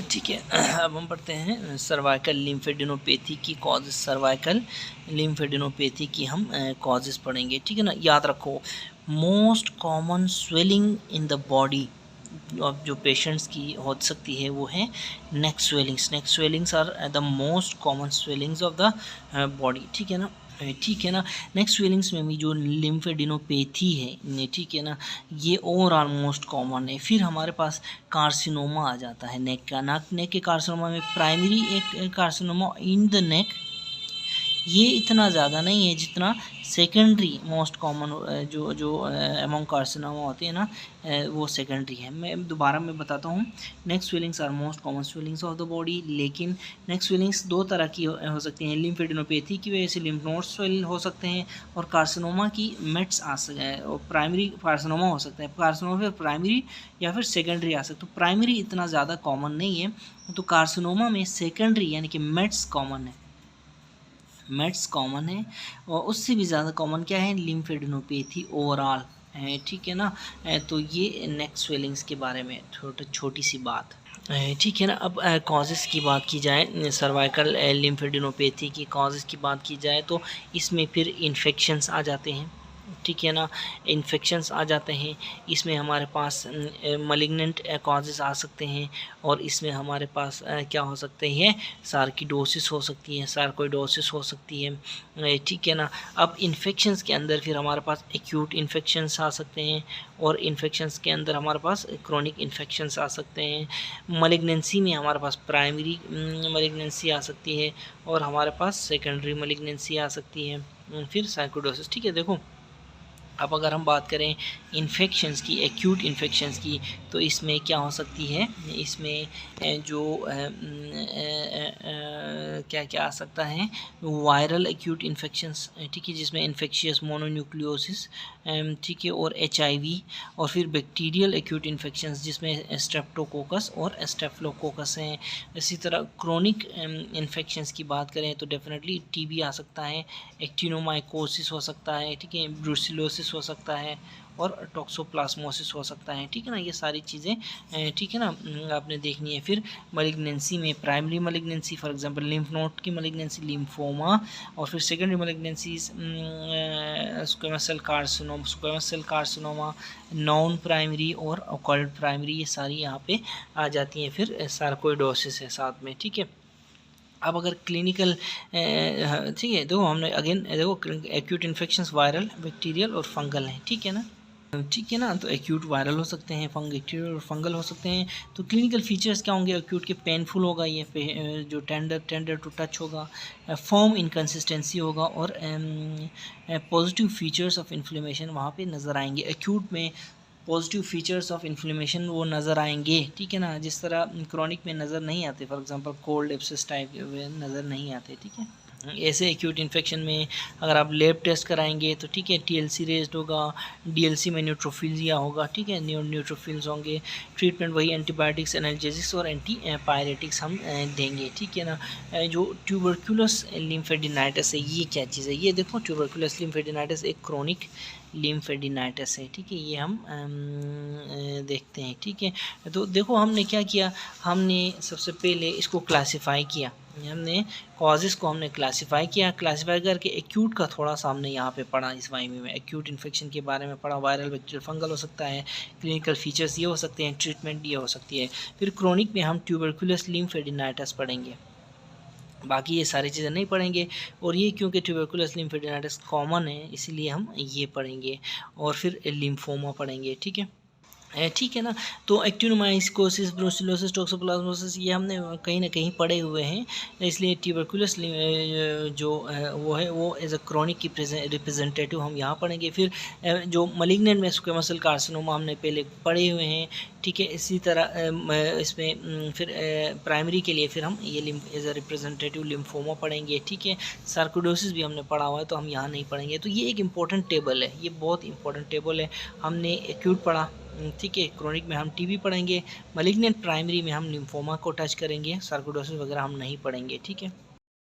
ठीक है। अब हम पढ़ते हैं सर्वाइकल लिम्फेडिनोपैथी की कॉजेज। सर्वाइकल लिम्फेडिनोपैथी की हम कॉजेज पढ़ेंगे, ठीक है ना। याद रखो, most common swelling in the body अब जो पेशेंट्स की हो सकती है वो है neck swellings. Neck swellings are the most common swellings of the body, ठीक है ना। ठीक है ना। नेक स्वेलिंग्स में भी जो लिम्फेडिनोपैथी है, ठीक है ना, ये ओवरऑल मोस्ट कॉमन है। फिर हमारे पास कार्सिनोमा आ जाता है नेक का। नेक के कार्सिनोमा में प्राइमरी एक कार्सिनोमा इन द नेक, ये इतना ज़्यादा नहीं है जितना सेकेंडरी मोस्ट कॉमन जो एमोंग कार्सिनोमा होती है ना, वो सेकेंडरी है। मैं दोबारा बताता हूँ, neck swellings are most common swellings of the body. लेकिन नेक स्वेलिंग्स दो तरह की हो सकती हैं। लिम्फेडिनोपैथी की वजह से लिम्फ नोड्स स्वेल हो सकते हैं, और कार्सिनोमा की मेट्स आ सकते हैं, और प्राइमरी कार्सिनोमा हो सकता है। कार्सिनोमा फिर प्राइमरी या फिर सेकेंडरी आ सकता है। तो प्राइमरी इतना ज़्यादा कॉमन नहीं है, तो कार्सिनोमा में सेकेंडरी यानी कि मेट्स कॉमन है। मेट्स कॉमन है, और उससे भी ज़्यादा कॉमन क्या है, लिम्फेडिनोपैथी ओवरऑल है, ठीक है ना। तो ये नेक स्वेलिंग्स के बारे में छोटी सी बात, ठीक है ना। अब कॉजेज़ की बात की जाए, सर्वाइकल लिम्फेडिनोपैथी की कॉजेज़ की बात की जाए तो इसमें फिर इन्फेक्शंस आ जाते हैं, ठीक है ना। इन्फेक्शंस आ जाते हैं, इसमें हमारे पास मलिग्नेंट कॉजेज़ आ सकते हैं, और इसमें हमारे पास क्या हो सकते हैं, सार्किडोसिस हो सकती है, सार्कोइडोसिस हो सकती है, ठीक है ना। अब इन्फेक्शंस के अंदर फिर हमारे पास एक्यूट इन्फेक्शंस आ सकते हैं, और इन्फेक्शंस के अंदर हमारे पास क्रोनिक इन्फेक्शंस आ सकते हैं। मलिग्नेंसी में हमारे पास प्राइमरी मलिग्नेंसी आ सकती है, और हमारे पास सेकेंडरी मलिग्नेंसी आ सकती है, फिर सार्कोइडोसिस, ठीक है। देखो, अब अगर हम बात करें इन्फेक्शंस की, एक्यूट इन्फेक्शंस की, तो इसमें क्या हो सकती है, इसमें जो क्या क्या आ सकता है, वायरल एक्यूट इन्फेक्शंस, ठीक है, जिसमें इन्फेक्शियस मोनोन्यूक्लियोसिस, ठीक है, और HIV, और फिर बैक्टीरियल एक्यूट इन्फेक्शंस जिसमें स्ट्रेप्टोकोकस और स्टेफिलोकोकस हैं। इसी तरह क्रोनिक इन्फेक्शंस की बात करें तो डेफिनेटली TB आ सकता है, एक्टिनोमाइकोसिस हो सकता है, ठीक है, ब्रूसिलोसिस हो सकता है, और टॉक्सोप्लाज्मोसिस हो सकता है, ठीक है ना। ये सारी चीज़ें, ठीक है ना, आपने देखनी है। फिर मलिग्नेंसी में primary malignancy, for example lymph node की मलिग्नेंसी लिम्फोमा, और फिर secondary malignancies squamous cell carcinoma, non primary और ऑकल्ट प्राइमरी, ये सारी यहाँ पे आ जाती हैं। फिर सार्कोइडोसिस है साथ में, ठीक है। अब अगर क्लिनिकल, ठीक है, देखो हमने अगेन देखो एक्यूट इन्फेक्शंस वायरल, बैक्टीरियल और फंगल हैं, ठीक है ना, ठीक है ना। तो एक्यूट वायरल हो सकते हैं, बैक्टीरियल और फंगल हो सकते हैं। तो क्लिनिकल फीचर्स क्या होंगे, एक्यूट के पेनफुल होगा, ये जो टेंडर टू टच होगा, फॉर्म इनकन्सिस्टेंसी होगा, और पॉजिटिव फीचर्स ऑफ इन्फ्लेमेशन वहाँ पे नज़र आएंगे। एक्यूट में पॉजिटिव फीचर्स ऑफ इन्फ्लेमेशन वो नज़र आएंगे, ठीक है ना, जिस तरह क्रोनिक में नज़र नहीं आते। For example cold abscess type नज़र नहीं आते, ठीक है। ऐसे एक्यूट इन्फेक्शन में अगर आप लैब टेस्ट कराएंगे तो ठीक है, TLC रेज्ड होगा, DLC में न्यूट्रोफिल्स होगा, ठीक है, न्यूट्रोफिल्स होंगे। ट्रीटमेंट वही एंटीबायोटिक्स, एनाल्जेसिक्स और एंटीपायरेटिक्स हम देंगे, ठीक है ना। जो ट्यूबरकुलस लिम्फेडिनाइटिस है, ये क्या चीज़ है, ये देखो, ट्यूबरकुलस लिम्फेडिनाइटिस एक क्रोनिक लिम्फेडिनाइटिस है, ठीक है, ये हम देखते हैं, ठीक है। तो देखो हमने क्या किया, हमने सबसे पहले इसको क्लासिफाई किया, हमने कॉजेज़ को हमने क्लासिफाई किया। क्लासिफाई करके एक्यूट का थोड़ा सा हमने यहाँ पे पढ़ा, इस वाइमी में एक्यूट इन्फेक्शन के बारे में पढ़ा, वायरल, बैक्टीरियल, फंगल हो सकता है, क्लिनिकल फीचर्स ये हो सकते हैं, ट्रीटमेंट ये हो सकती है। फिर क्रोनिक में हम ट्यूबरकुलस लिम्फेडिनाइटिस पढ़ेंगे, बाकी ये सारी चीज़ें नहीं पढ़ेंगे। और ये क्योंकि ट्यूबरकुलस लिम्फेडिनाइटिस कॉमन है इसीलिए हम ये पढ़ेंगे, और फिर लिम्फोमा पढ़ेंगे, ठीक है, ठीक है ना। तो एक्टिनोमाइकोसिस, ब्रूसिलोसिस, टॉक्सोप्लाज्मोसिस ये हमने कहीं ना कहीं पढ़े हुए हैं, इसलिए ट्यूबरकुलस जो वो है वो एज अ क्रोनिक की रिप्रेजेंटेटिव हम यहाँ पढ़ेंगे। फिर जो मलिग्नेंट में स्क्वेमस सेल कार्सिनोमा हमने पहले पढ़े हुए हैं, ठीक है। इसी तरह इसमें फिर प्राइमरी के लिए फिर हम ये एज अ रिप्रेजेंटेटिव लिम्फोमा पढ़ेंगे, ठीक है। सार्कोइडोसिस भी हमने पढ़ा हुआ है तो हम यहाँ नहीं पढ़ेंगे। तो ये एक इम्पॉर्टेंट टेबल है, ये बहुत इंपॉर्टेंट टेबल है। हमने एक्यूट पढ़ा, ठीक है, क्रोनिक में हम TB पढ़ेंगे, मलिग्नेंट प्राइमरी में हम लिम्फोमा को टच करेंगे, सार्कोइडोसिस वगैरह हम नहीं पढ़ेंगे, ठीक है।